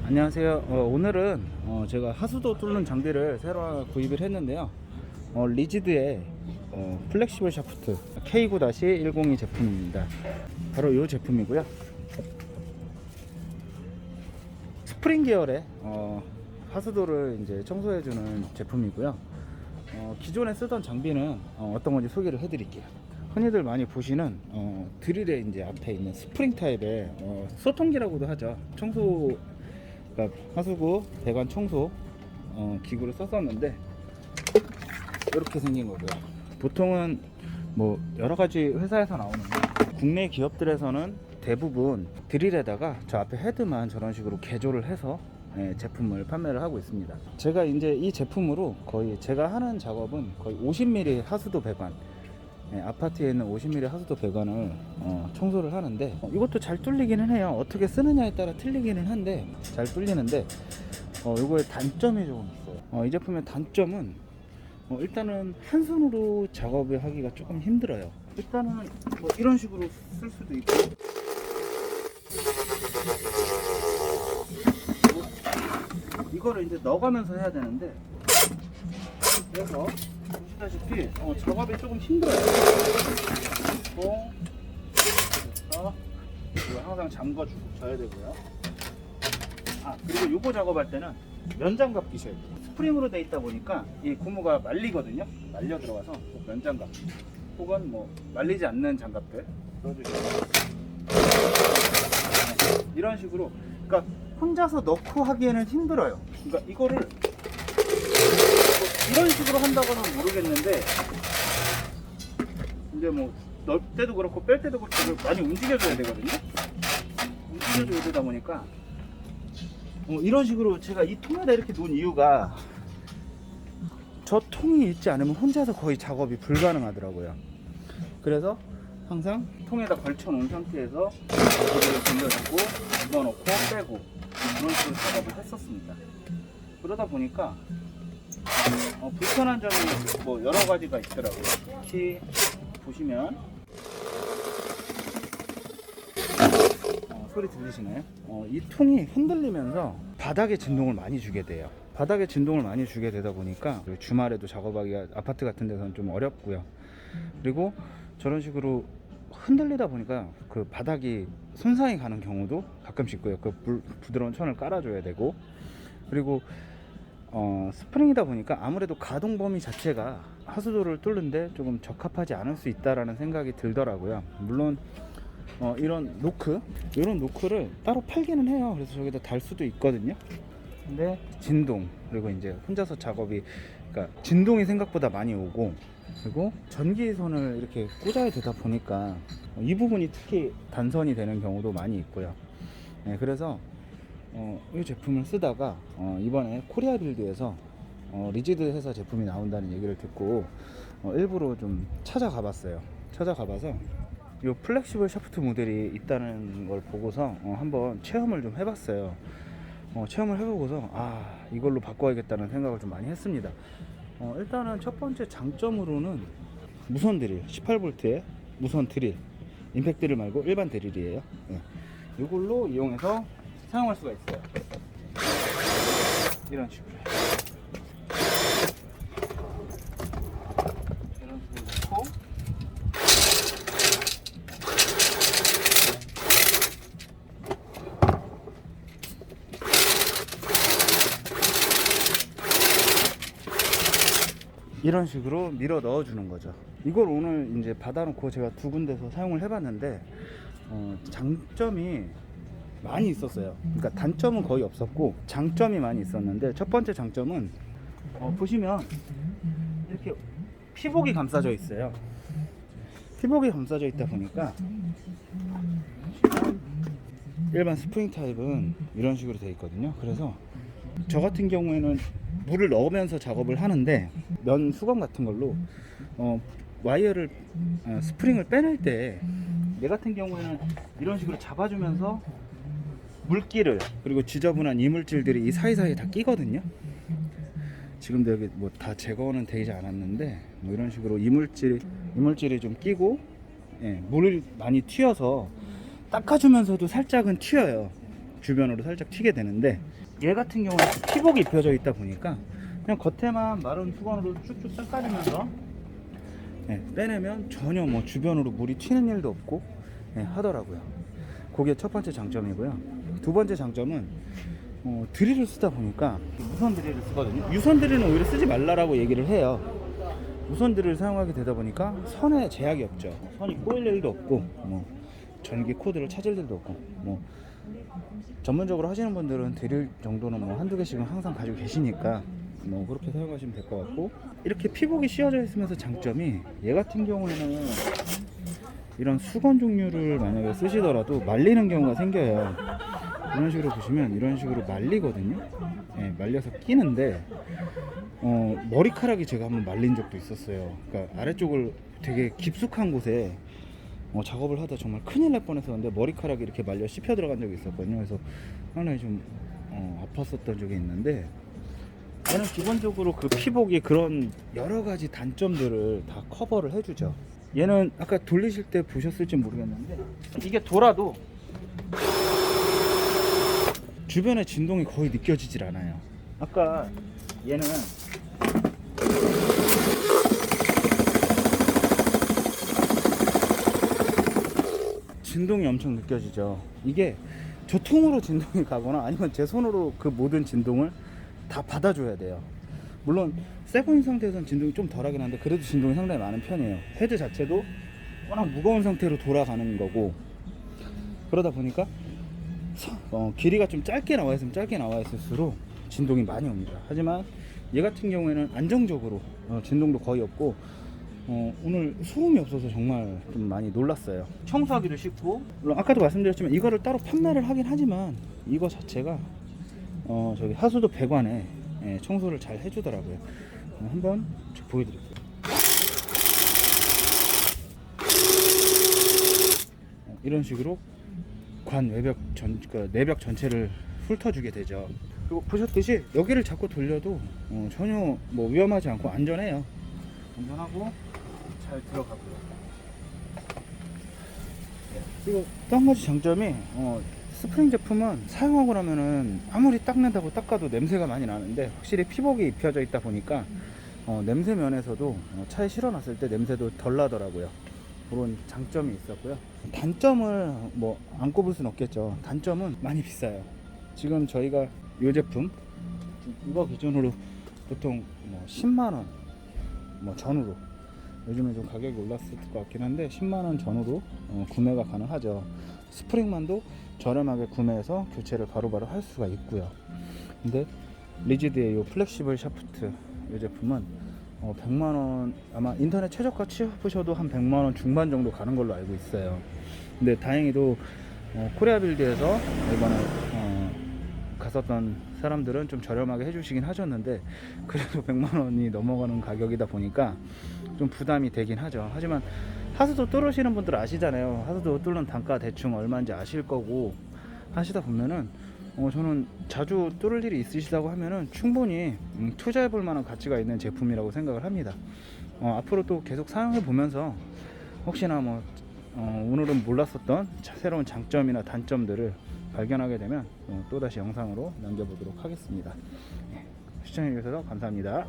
안녕하세요. 오늘은 제가 하수도 뚫는 장비를 새로 구입을 했는데요. 리지드의 플렉시블 샤프트 K9-102 제품입니다. 바로 이 제품이고요. 스프링 계열의 하수도를 이제 청소해주는 제품이고요. 기존에 쓰던 장비는 어떤 건지 소개를 해드릴게요. 흔히들 많이 보시는 드릴의 이제 앞에 있는 스프링 타입의 소통기라고도 하죠. 청소, 그러니까 하수구 배관 청소 기구를 썼었는데 이렇게 생긴 거고요. 보통은 뭐 여러 가지 회사에서 나오는데 국내 기업들에서는 대부분 드릴에다가 저 앞에 헤드만 저런 식으로 개조를 해서 제품을 판매를 하고 있습니다. 제가 이제 이 제품으로 거의 제가 하는 작업은 거의 50mm 하수도 배관, 아파트에 있는 50mm 하수도 배관을 청소를 하는데 이것도 잘 뚫리기는 해요. 어떻게 쓰느냐에 따라 틀리기는 한데 잘 뚫리는데 이거의 단점이 조금 있어요. 이 제품의 단점은 일단은 한 손으로 작업을 하기가 조금 힘들어요. 일단은 뭐 이런 식으로 쓸 수도 있고 이거를 이제 넣어가면서 해야 되는데 그래서 보시다시피 작업이 조금 힘들어요. 그래서 이거 항상 잠궈주고 져야 되고요. 그리고 요거 작업할 때는 면장갑 끼셔야 돼요. 스프링으로 돼 있다 보니까 이 고무가 말리거든요. 말려 들어가서 면장갑 혹은 뭐 말리지 않는 장갑들 넣어주시고 이런 식으로, 그러니까 혼자서 넣고 하기에는 힘들어요. 그러니까 이거를 뭐 이런 식으로 한다고는 모르겠는데 근데 뭐 넣을 때도 그렇고 뺄 때도 그렇고 많이 움직여줘야 되거든요. 움직여줘야 되다 보니까 이런 식으로 제가 이 통에다 이렇게 놓은 이유가 저 통이 있지 않으면 혼자서 거의 작업이 불가능하더라고요. 그래서 항상 통에다 걸쳐 놓은 상태에서 고리를 돌려주고 집어넣고 빼고 이런 식으로 작업을 했었습니다. 그러다 보니까 불편한 점이 뭐 여러 가지가 있더라고요. 특히 보시면 소리 들리시나요? 이 통이 흔들리면서 바닥에 진동을 많이 주게 돼요. 바닥에 진동을 많이 주게 되다 보니까 주말에도 작업하기가 아파트 같은 데서는 좀 어렵고요. 그리고 저런 식으로 흔들리다 보니까 그 바닥이 손상이 가는 경우도 가끔씩 있고요. 그 부드러운 천을 깔아줘야 되고, 그리고 스프링이다 보니까 아무래도 가동 범위 자체가 하수도를 뚫는데 조금 적합하지 않을 수 있다라는 생각이 들더라고요. 물론 이런 노크를 따로 팔기는 해요. 그래서 저기다 달 수도 있거든요. 근데 진동, 그리고 이제 혼자서 작업이, 그러니까 진동이 생각보다 많이 오고, 그리고 전기선을 이렇게 꽂아야 되다 보니까 이 부분이 특히 단선이 되는 경우도 많이 있고요. 그래서 이 제품을 쓰다가 이번에 코리아 빌드에서 리지드 회사 제품이 나온다는 얘기를 듣고 일부러 좀 찾아가 봤어요. 찾아가봐서 이 플렉시블 샤프트 모델이 있다는 걸 보고서 한번 체험을 좀 해봤어요. 체험을 해보고서 이걸로 바꿔야겠다는 생각을 좀 많이 했습니다. 일단은 첫 번째 장점으로는 무선 드릴, 18V의 무선 드릴, 임팩트 드릴 말고 일반 드릴이에요. 이걸로 이용해서 사용할 수가 있어요. 이런 식으로 놓고 이런 식으로 밀어 넣어 주는 거죠. 이걸 오늘 이제 받아놓고 제가 두 군데서 사용을 해봤는데 장점이 많이 있었어요. 그러니까 단점은 거의 없었고 장점이 많이 있었는데, 첫 번째 장점은 보시면 이렇게 피복이 감싸져 있어요. 피복이 감싸져 있다 보니까 일반 스프링 타입은 이런 식으로 되어 있거든요. 그래서 저 같은 경우에는 물을 넣으면서 작업을 하는데 면 수건 같은 걸로 와이어를 스프링을 빼낼 때 얘 같은 경우에는 이런 식으로 잡아주면서 물기를, 그리고 지저분한 이물질들이 이 사이사이에 다 끼거든요. 지금도 여기 뭐 다 제거는 되지 않았는데 뭐 이런 식으로 이물질이 좀 끼고 물을 많이 튀어서 닦아주면서도 살짝은 튀어요. 주변으로 살짝 튀게 되는데, 얘 같은 경우는 피복이 입혀져 있다 보니까 그냥 겉에만 마른 수건으로 쭉쭉 닦아주면서 빼내면 전혀 뭐 주변으로 물이 튀는 일도 없고 하더라고요. 그게 첫 번째 장점이고요. 두 번째 장점은 드릴을 쓰다 보니까 무선 드릴을 쓰거든요. 유선 드릴은 오히려 쓰지 말라라고 얘기를 해요. 무선 드릴을 사용하게 되다 보니까 선에 제약이 없죠. 선이 꼬일 일도 없고 뭐 전기 코드를 찾을 일도 없고, 뭐 전문적으로 하시는 분들은 드릴 정도는 뭐 한두 개씩은 항상 가지고 계시니까 뭐 그렇게 사용하시면 될 것 같고, 이렇게 피복이 씌워져 있으면서 장점이, 얘 같은 경우에는 이런 수건 종류를 만약에 쓰시더라도 말리는 경우가 생겨요. 이런 식으로 보시면 이런 식으로 말리거든요. 말려서 끼는데 머리카락이 제가 한번 말린 적도 있었어요. 그러니까 아래쪽을 되게 깊숙한 곳에 작업을 하다 정말 큰일 날 뻔했었는데 머리카락이 이렇게 말려 씹혀 들어간 적이 있었거든요. 그래서 상당히 좀 아팠었던 적이 있는데, 얘는 기본적으로 그 피복이 그런 여러 가지 단점들을 다 커버를 해주죠. 얘는 아까 돌리실 때 보셨을지 모르겠는데, 이게 돌아도 주변에 진동이 거의 느껴지질 않아요. 아까 얘는 진동이 엄청 느껴지죠. 이게 저 통으로 진동이 가거나 아니면 제 손으로 그 모든 진동을 다 받아줘야 돼요. 물론 새거인 상태에서는 진동이 좀 덜하긴 한데 그래도 진동이 상당히 많은 편이에요. 헤드 자체도 워낙 무거운 상태로 돌아가는 거고, 그러다 보니까 길이가 좀 짧게 나와 있으면 짧게 나와 있을수록 진동이 많이 옵니다. 하지만 얘 같은 경우에는 안정적으로 진동도 거의 없고, 오늘 소음이 없어서 정말 좀 많이 놀랐어요. 청소하기도 쉽고, 물론 아까도 말씀드렸지만 이거를 따로 판매를 하긴 하지만 이거 자체가 저기 하수도 배관에 청소를 잘 해주더라고요. 한번 보여드릴게요. 이런 식으로 관 외벽 내벽 전체를 훑어주게 되죠. 그리고 보셨듯이 여기를 자꾸 돌려도 전혀 뭐 위험하지 않고 안전해요. 안전하고 잘 들어가고요. 그리고 또 한 가지 장점이, 스프링 제품은 사용하고 나면은 아무리 닦는다고 닦아도 냄새가 많이 나는데, 확실히 피복이 입혀져 있다 보니까 냄새 면에서도 차에 실어놨을 때 냄새도 덜 나더라고요. 그런 장점이 있었고요. 단점을 뭐 안 꼽을 순 없겠죠. 단점은 많이 비싸요. 지금 저희가 이 제품 이거 기준으로 보통 뭐 10만원 뭐 전후로, 요즘에 좀 가격이 올랐을 것 같긴 한데 10만원 전후로 구매가 가능하죠. 스프링만도 저렴하게 구매해서 교체를 바로바로 할 수가 있고요. 근데 리지드의 이 플렉시블 샤프트 이 제품은 100만원, 아마 인터넷 최저가 치셔보셔도 한 100만원 중반 정도 가는 걸로 알고 있어요. 근데 다행히도 코리아 빌드에서 이번에 갔었던 사람들은 좀 저렴하게 해주시긴 하셨는데, 그래도 100만원이 넘어가는 가격이다 보니까 좀 부담이 되긴 하죠. 하지만 하수도 뚫으시는 분들 아시잖아요. 하수도 뚫는 단가 대충 얼마인지 아실 거고, 하시다 보면은 저는 자주 뚫을 일이 있으시다고 하면은 충분히 투자해 볼 만한 가치가 있는 제품이라고 생각을 합니다. 앞으로 또 계속 사용해 보면서 혹시나 뭐 오늘은 몰랐었던 새로운 장점이나 단점들을 발견하게 되면 또다시 영상으로 남겨보도록 하겠습니다. 시청해 주셔서 감사합니다.